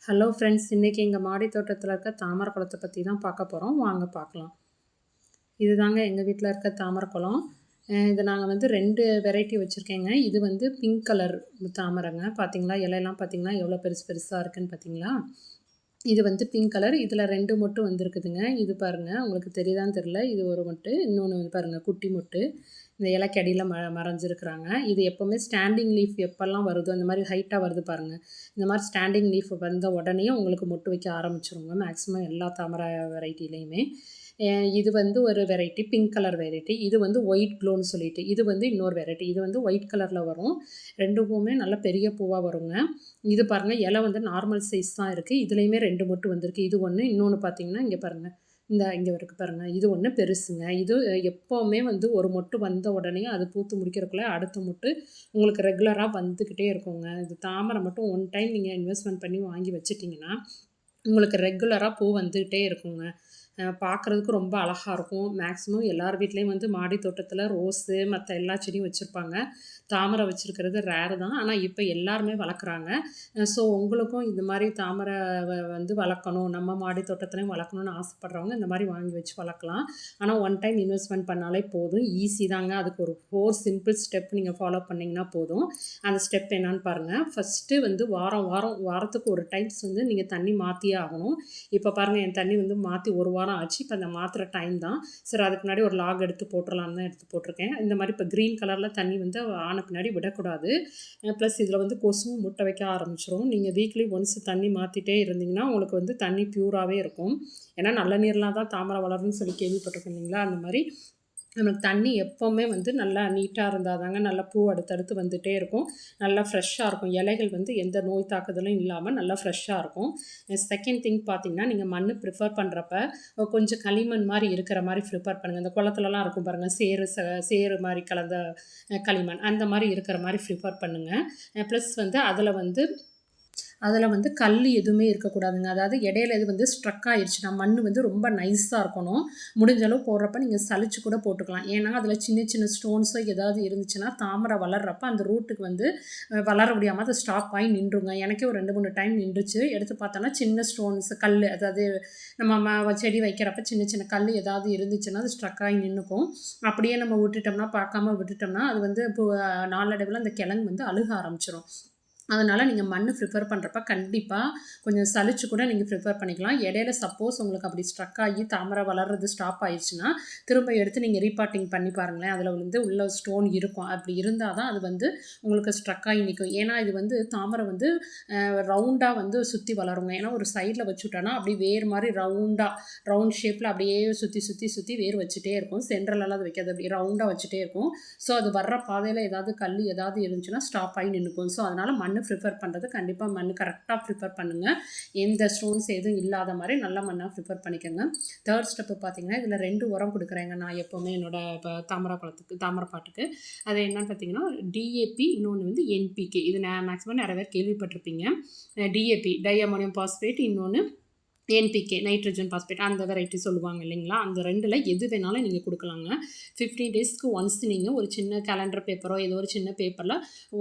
Hello friends, இன்றைக்கி எங்கள் மாடி தோட்டத்தில் இருக்க தாமரை குளத்தை பற்றி தான் பார்க்க போகிறோம். வாங்க பார்க்கலாம். இது தாங்க எங்கள் வீட்டில் இருக்க தாமரை குளம். இது நாங்கள் வந்து 2 வெரைட்டி வச்சுருக்கேங்க. இது வந்து பிங்க் கலர் தாமரைங்க. பார்த்தீங்களா, இலையெல்லாம் பார்த்தீங்கன்னா எவ்வளோ பெருசாக இருக்குதுன்னு பார்த்தீங்களா. இது வந்து பிங்க் கலர். இதில் 2 மொட்டு வந்திருக்குதுங்க. இது பாருங்கள், உங்களுக்கு தெரியுதான்னு தெரில. இது ஒரு மொட்டு, இன்னொன்று வந்து பாருங்கள் குட்டி மொட்டு. இந்த இலைக்கு அடியில் மறைஞ்சிருக்கிறாங்க. இது எப்போவுமே ஸ்டாண்டிங் லீஃப் எப்போல்லாம் வருதோ அந்த மாதிரி ஹைட்டாக வருது பாருங்கள். இந்த மாதிரி ஸ்டாண்டிங் லீஃப் வந்த உடனே உங்களுக்கு மொட்டு வைக்க ஆரம்பிச்சிருங்க. மேக்ஸிமம் எல்லா தாமரை வெரைட்டிலையுமே. இது வந்து ஒரு வெரைட்டி, பிங்க் கலர் வெரைட்டி. இது வந்து ஒயிட் க்ளோன்னு சொல்லிட்டு இது வந்து இன்னொரு வெரைட்டி. இது வந்து ஒயிட் கலரில் வரும். 2 பூவுமே நல்ல பெரிய பூவாக வருங்க. இது பாருங்கள், இலை வந்து நார்மல் சைஸ் தான் இருக்குது. இதுலேயுமே 2 மொட்டு வந்திருக்கு. இது ஒன்று, இன்னொன்று பார்த்தீங்கன்னா இங்கே பாருங்கள், இங்கே இருக்குது பாருங்கள். இது ஒன்று பெருசுங்க. இது எப்போவுமே வந்து ஒரு மொட்டு வந்த உடனே அது பூத்து முடிக்கிறதுக்குள்ளே அடுத்த மொட்டு உங்களுக்கு ரெகுலராக வந்துக்கிட்டே இருக்குங்க. இது தாமரை மட்டும் ஒன் டைம் நீங்கள் இன்வெஸ்ட்மெண்ட் பண்ணி வாங்கி வச்சுட்டிங்கன்னா உங்களுக்கு ரெகுலராக பூ வந்துக்கிட்டே இருக்குங்க. பார்க்குறதுக்கு ரொம்ப அழகாக இருக்கும். மேக்ஸிமம் எல்லார் வீட்லேயும் வந்து மாடி தோட்டத்தில் ரோஸு மற்ற எல்லா செடியும் வச்சுருப்பாங்க. தாமரை வச்சுருக்கிறது ரேரு தான். ஆனால் இப்போ எல்லாருமே வளர்க்குறாங்க. ஸோ உங்களுக்கும் இந்த மாதிரி தாமரை வந்து வளர்க்கணும், நம்ம மாடி தோட்டத்துலையும் வளர்க்கணுன்னு ஆசைப்பட்றவங்க இந்த மாதிரி வாங்கி வச்சு வளர்க்கலாம். ஆனால் ஒன் டைம் இன்வெஸ்ட்மெண்ட் பண்ணாலே போதும். ஈஸி தாங்க. அதுக்கு ஒரு 4 சிம்பிள் ஸ்டெப் நீங்கள் ஃபாலோ பண்ணிங்கன்னா போதும். அந்த ஸ்டெப் என்னன்னு பாருங்கள். ஃபஸ்ட்டு வந்து வாரத்துக்கு ஒரு டைம்ஸ் வந்து நீங்கள் தண்ணி மாற்றியே ஆகணும். இப்போ பாருங்கள், என் தண்ணி வந்து மாற்றி 1 வாரம் ஆச்சு. இப்போ அந்த மாத்திர டைம் தான். சரி, அதுக்கு முன்னாடி ஒரு லாக் எடுத்து போட்டுடலான்னு தான் எடுத்து போட்டிருக்கேன். இந்த மாதிரி இப்போ க்ரீன் கலரில் தண்ணி வந்து ஆன பின்னாடி விடக்கூடாது. ப்ளஸ் இதில் வந்து கொசுவும் முட்டை வைக்க ஆரம்பிச்சிடும். நீங்கள் வீக்லி ஒன்ஸ் தண்ணி மாற்றிட்டே இருந்தீங்கன்னா உங்களுக்கு வந்து தண்ணி ப்யூராகவே இருக்கும். ஏன்னா நல்ல நீர்லாம் தான் தாமரை வளரும்னு சொல்லி கேள்விப்பட்டிருக்கேன் இல்லைங்களா. அந்த மாதிரி நமக்கு தண்ணி எப்போவுமே வந்து நல்லா நீட்டாக இருந்தால் தாங்க நல்லா பூ அடுத்தடுத்து வந்துகிட்டே இருக்கும். நல்லா ஃப்ரெஷ்ஷாக இருக்கும். இலைகள் வந்து எந்த நோய் தாக்குதலும் இல்லாமல் நல்லா ஃப்ரெஷ்ஷாக இருக்கும். செகண்ட் திங் பார்த்திங்கன்னா, நீங்கள் மண் ப்ரிஃபர் பண்ணுறப்ப கொஞ்சம் களிமண் மாதிரி இருக்கிற மாதிரி ப்ரிஃபர் பண்ணுங்கள். இந்த குளத்துலலாம் இருக்கும் பாருங்கள், சேறு மாதிரி கலந்த களிமண், அந்த மாதிரி இருக்கிற மாதிரி ப்ரிஃபர் பண்ணுங்கள். ப்ளஸ் வந்து அதில் வந்து கல் எதுவுமே இருக்கக்கூடாதுங்க. அதாவது இடையில இது வந்து ஸ்ட்ரக் ஆயிடுச்சுன்னா மண் வந்து ரொம்ப நைஸாக இருக்கணும். முடிஞ்ச அளவு போடுறப்ப நீங்கள் சலிச்சு கூட போட்டுக்கலாம். ஏன்னா அதில் சின்ன சின்ன ஸ்டோன்ஸோ ஏதாவது இருந்துச்சுன்னா தாமரை வளர்றப்ப அந்த ரூட்டுக்கு வந்து வளர முடியாமல் அது ஸ்டாப் ஆகி நின்றுங்க. எனக்கே ஒரு 2-3 டைம் நின்றுச்சு. எடுத்து பார்த்தோன்னா சின்ன ஸ்டோன்ஸ் கல், அதாவது நம்ம செடி வைக்கிறப்ப சின்ன சின்ன கல் ஏதாவது இருந்துச்சுன்னா அது ஸ்ட்ரக் ஆகி நின்றுக்கும். அப்படியே நம்ம பார்க்காம விட்டுட்டோம்னா அது வந்து இப்போ நாளடைவில் அந்த கிழங்கு வந்து அழுக ஆரம்பிச்சிடும். அதனால் நீங்கள் மண் ப்ரிஃபர் பண்ணுறப்ப கண்டிப்பாக கொஞ்சம் சலிச்சு கூட நீங்கள் ப்ரிஃபர் பண்ணிக்கலாம். இடையில சப்போஸ் உங்களுக்கு அப்படி ஸ்ட்ரக் ஆகி தாமரை வளர்றது ஸ்டாப் ஆயிடுச்சுன்னா திரும்ப எடுத்து நீங்கள் ரீபாட்டிங் பண்ணி பாருங்களேன். அதில் வந்து உள்ள ஸ்டோன் இருக்கும். அப்படி இருந்தால் தான் அது வந்து உங்களுக்கு ஸ்ட்ரக் ஆகி நிற்கும். ஏன்னா இது வந்து தாமரை வந்து ரவுண்டாக வந்து சுற்றி வளருங்க. ஏன்னா ஒரு சைடில் வச்சுட்டோன்னா அப்படி வேறு மாதிரி ரவுண்ட் ஷேப்பில் அப்படியே சுற்றி வேர் வச்சுட்டே இருக்கும். சென்ட்ரலெல்லாம் அது வைக்காது, அப்படி ரவுண்டாக வச்சுட்டே இருக்கும். ஸோ அது வர்ற பாதையில் ஏதாவது கல் ஏதாவது இருந்துச்சுன்னா ஸ்டாப் ஆகி நின்றுக்கும். ஸோ அதனால் மண் ப்ரிஃபர் பண்ணுறது கண்டிப்பாக மண் கரெக்டாக ப்ரிஃபர் பண்ணுங்கள். எந்த ஸ்டோன்ஸ் எதுவும் இல்லாத மாதிரி நல்ல மண்ணாக ப்ரிஃபர் பண்ணிக்கோங்க. தேர்ட் ஸ்டெப்பு பார்த்தீங்கன்னா, இதில் 2 உரம் கொடுக்குறேங்க நான் எப்போவுமே என்னோடய இப்போ தாமரை பாட்டுக்கு. அது என்னன்னு பார்த்தீங்கன்னா, டிஏபி, இன்னொன்று வந்து என்பிகே. இது மேக்ஸிமம் நிறைய பேர் கேள்விப்பட்டிருப்பீங்க. டிஏபி டை அமோனியம் பாஸ்பேட், இன்னொன்று என்பிகே நைட்ரஜன் பாஸ்பேட், அந்த வெரைட்டி சொல்லுவாங்க இல்லைங்களா. அந்த 2ல் எது வேணாலும் நீங்கள் கொடுக்கலாங்க. 15 டேஸ்க்கு ஒன்ஸ் நீங்கள் ஒரு சின்ன கேலண்டர் பேப்பரோ ஏதோ ஒரு சின்ன பேப்பரில்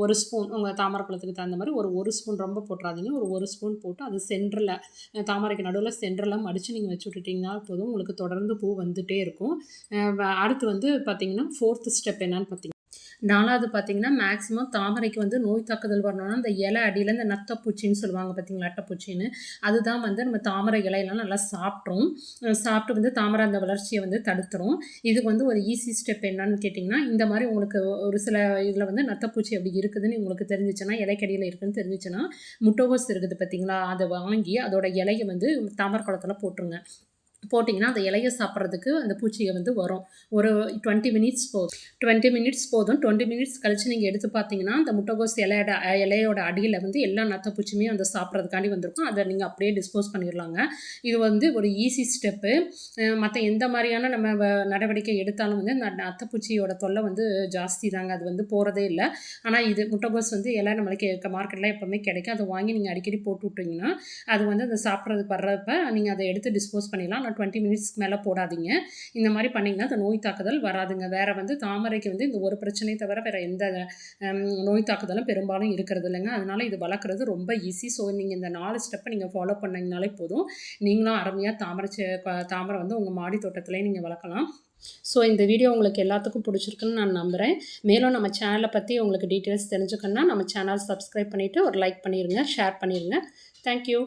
1 ஸ்பூன், உங்கள் தாமரை பழத்துக்கு தகுந்த மாதிரி ஒரு 1 ஸ்பூன், ரொம்ப போட்டுறாதீங்க, ஒரு 1 ஸ்பூன் போட்டு அது சென்டரில், தாமரைக்கு நடுவில் சென்டரில் மடித்து நீங்கள் வச்சு விட்டுட்டிங்கன்னா போதும். உங்களுக்கு தொடர்ந்து பூ வந்துகிட்டே இருக்கும். அடுத்து வந்து பார்த்திங்கன்னா 4th ஸ்டெப் என்னன்னு பார்த்தீங்கன்னா, 4வது பார்த்தீங்கன்னா, மேக்ஸிமம் தாமரைக்கு வந்து நோய் தாக்குதல் வரணும்னா அந்த இலை அடியில் இந்த நத்தப்பூச்சின்னு சொல்லுவாங்க பார்த்தீங்களா, அட்டைப்பூச்சின்னு. அதுதான் வந்து நம்ம தாமரை இலையெல்லாம் நல்லா சாப்பிட்டு வந்து தாமரை அந்த வளர்ச்சியை வந்து தடுத்துரும். இதுக்கு வந்து ஒரு ஈஸி ஸ்டெப் என்னன்னு கேட்டிங்கன்னா, இந்த மாதிரி உங்களுக்கு ஒரு சில இதில் வந்து நத்தப்பூச்சி அப்படி இருக்குதுன்னு உங்களுக்கு தெரிஞ்சிச்சுன்னா, இலைக்கடியில் இருக்குதுன்னு தெரிஞ்சிச்சுன்னா, முட்டைகோஸ் இருக்குது பார்த்தீங்களா, அதை வாங்கி அதோட இலையை வந்து தாமரை குளத்தில் போட்டுருங்க. போட்டிங்கன்னா அந்த இலையை சாப்பிட்றதுக்கு அந்த பூச்சியை வந்து வரும். ஒரு 20 மினிட்ஸ் போதும். 20 மினிட்ஸ் கழித்து நீங்கள் எடுத்து பார்த்தீங்கன்னா, அந்த முட்டைகோஸ் இலையோட அடியில் வந்து எல்லா நத்தைப்பூச்சியுமே வந்து சாப்பிட்றதுக்காண்டி வந்திருக்கும். அதை நீங்கள் அப்படியே டிஸ்போஸ் பண்ணிடலாங்க. இது வந்து ஒரு ஈஸி ஸ்டெப்பு. மற்ற எந்த மாதிரியான நம்ம நடவடிக்கை எடுத்தாலும் வந்து அந்த நத்தைப்பூச்சியோட தொல்லை வந்து ஜாஸ்தி தாங்க. அது வந்து போகிறதே இல்லை. ஆனால் இது முட்டைகோஸ் வந்து இலை நம்மளுக்கு மார்க்கெட்டில் எப்போவுமே கிடைக்கும். அதை வாங்கி நீங்கள் அடிக்கடி போட்டு விட்டிங்கன்னா அது வந்து அதை சாப்பிட்றதுக்கு வர்றப்ப நீங்கள் அதை எடுத்து டிஸ்போஸ் பண்ணிடலாம். ஆனால் 20 மினிட்ஸ்க்கு மேலே போடாதீங்க. இந்த மாதிரி பண்ணிங்கன்னா அந்த நோய் தாக்குதல் வராதுங்க. வேறு வந்து தாமரைக்கு வந்து இந்த ஒரு பிரச்சனையை தவிர வேறு எந்த நோய் தாக்குதலும் பெரும்பாலும் இருக்கிறது இல்லைங்க. அதனால் இது வளர்க்குறது ரொம்ப ஈஸி. ஸோ நீங்கள் இந்த 4 ஸ்டெப்பை நீங்கள் ஃபாலோ பண்ணிங்கனாலே போதும். நீங்களும் அருமையாக தாமரை வந்து உங்கள் மாடி தோட்டத்திலே நீங்கள் வளர்க்கலாம். ஸோ இந்த வீடியோ உங்களுக்கு எல்லாத்துக்கும் பிடிச்சிருக்குன்னு நான் நம்புகிறேன். மேலும் நம்ம சேனலை பற்றி உங்களுக்கு டீட்டெயில்ஸ் தெரிஞ்சுக்கணுன்னா நம்ம சேனல் சப்ஸ்கிரைப் பண்ணிவிட்டு ஒரு லைக் பண்ணிடுங்க, ஷேர் பண்ணிடுங்க. தேங்க்யூ.